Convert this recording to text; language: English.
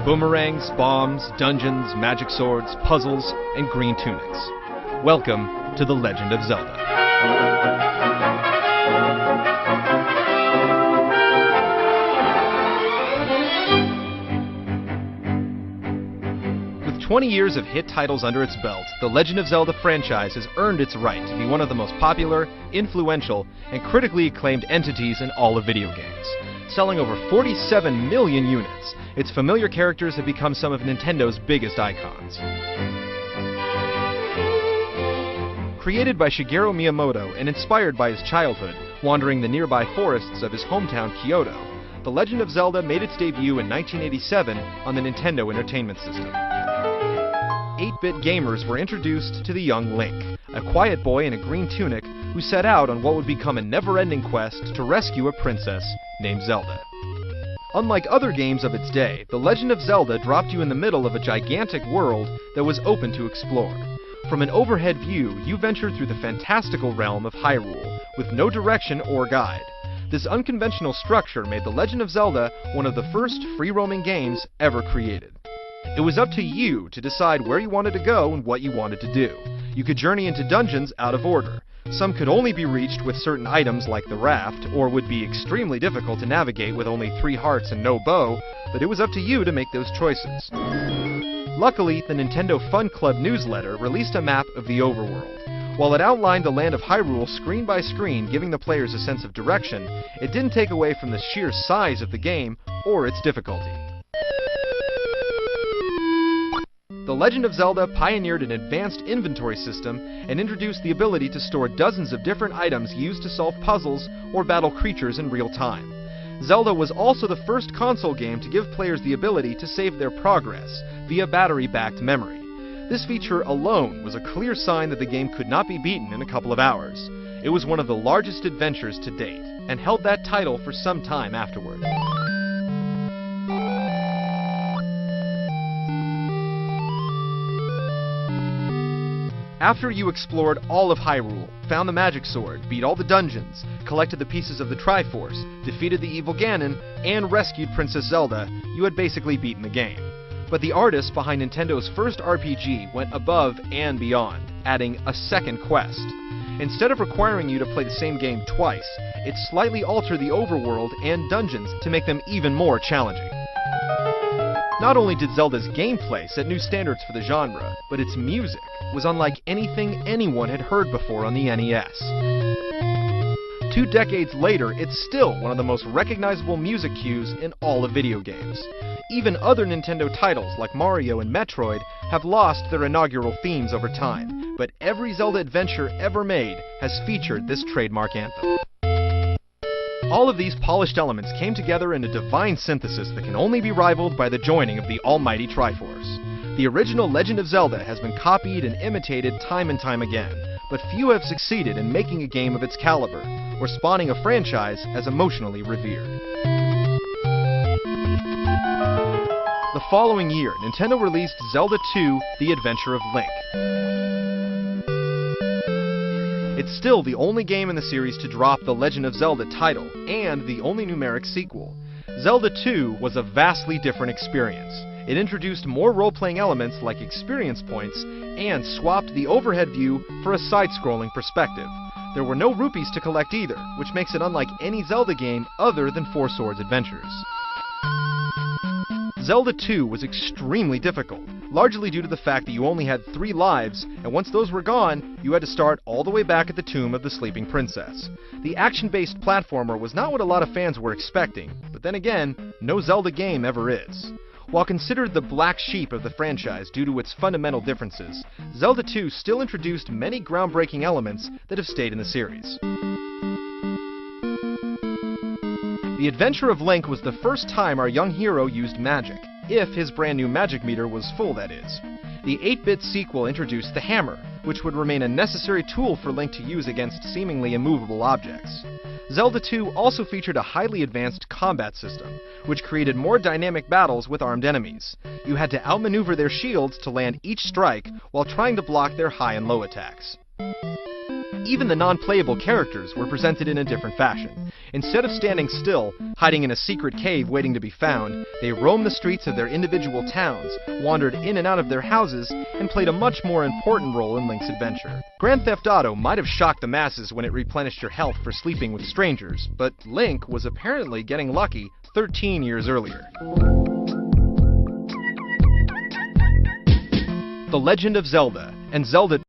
Boomerangs, bombs, dungeons, magic swords, puzzles, and green tunics. Welcome to The Legend of Zelda. With 20 years of hit titles under its belt, the Legend of Zelda franchise has earned its right to be one of the most popular, influential, and critically acclaimed entities in all of video games. Selling over 47 million units, its familiar characters have become some of Nintendo's biggest icons. Created by Shigeru Miyamoto and inspired by his childhood, wandering the nearby forests of his hometown Kyoto, The Legend of Zelda made its debut in 1987 on the Nintendo Entertainment System. 8-bit gamers were introduced to the young Link, a quiet boy in a green tunic who set out on what would become a never-ending quest to rescue a princess named Zelda. Unlike other games of its day, The Legend of Zelda dropped you in the middle of a gigantic world that was open to explore. From an overhead view, you ventured through the fantastical realm of Hyrule, with no direction or guide. This unconventional structure made The Legend of Zelda one of the first free-roaming games ever created. It was up to you to decide where you wanted to go and what you wanted to do. You could journey into dungeons out of order. Some could only be reached with certain items like the raft, or would be extremely difficult to navigate with only 3 hearts and no bow, but it was up to you to make those choices. Luckily, the Nintendo Fun Club newsletter released a map of the overworld. While it outlined the land of Hyrule screen by screen, giving the players a sense of direction, it didn't take away from the sheer size of the game or its difficulty. The Legend of Zelda pioneered an advanced inventory system and introduced the ability to store dozens of different items used to solve puzzles or battle creatures in real time. Zelda was also the first console game to give players the ability to save their progress via battery-backed memory. This feature alone was a clear sign that the game could not be beaten in a couple of hours. It was one of the largest adventures to date, and held that title for some time afterward. After you explored all of Hyrule, found the magic sword, beat all the dungeons, collected the pieces of the Triforce, defeated the evil Ganon, and rescued Princess Zelda, you had basically beaten the game. But the artists behind Nintendo's first RPG went above and beyond, adding a second quest. Instead of requiring you to play the same game twice, it slightly altered the overworld and dungeons to make them even more challenging. Not only did Zelda's gameplay set new standards for the genre, but its music was unlike anything anyone had heard before on the NES. 2 decades later, it's still one of the most recognizable music cues in all of video games. Even other Nintendo titles like Mario and Metroid have lost their inaugural themes over time, but every Zelda adventure ever made has featured this trademark anthem. All of these polished elements came together in a divine synthesis that can only be rivaled by the joining of the almighty Triforce. The original Legend of Zelda has been copied and imitated time and time again, but few have succeeded in making a game of its caliber, or spawning a franchise as emotionally revered. The following year, Nintendo released Zelda 2: The Adventure of Link. It's still the only game in the series to drop the Legend of Zelda title, and the only numeric sequel. Zelda 2 was a vastly different experience. It introduced more role-playing elements like experience points, and swapped the overhead view for a side-scrolling perspective. There were no rupees to collect either, which makes it unlike any Zelda game other than Four Swords Adventures. Zelda 2 was extremely difficult, largely due to the fact that you only had 3 lives, and once those were gone, you had to start all the way back at the tomb of the sleeping princess. The action-based platformer was not what a lot of fans were expecting, but then again, no Zelda game ever is. While considered the black sheep of the franchise due to its fundamental differences, Zelda 2 still introduced many groundbreaking elements that have stayed in the series. The Adventure of Link was the first time our young hero used magic, if his brand new magic meter was full, that is. The 8-bit sequel introduced the hammer, which would remain a necessary tool for Link to use against seemingly immovable objects. Zelda 2 also featured a highly advanced combat system, which created more dynamic battles with armed enemies. You had to outmaneuver their shields to land each strike while trying to block their high and low attacks. Even the non-playable characters were presented in a different fashion. Instead of standing still, hiding in a secret cave waiting to be found, they roamed the streets of their individual towns, wandered in and out of their houses, and played a much more important role in Link's adventure. Grand Theft Auto might have shocked the masses when it replenished your health for sleeping with strangers, but Link was apparently getting lucky 13 years earlier. The Legend of Zelda and Zelda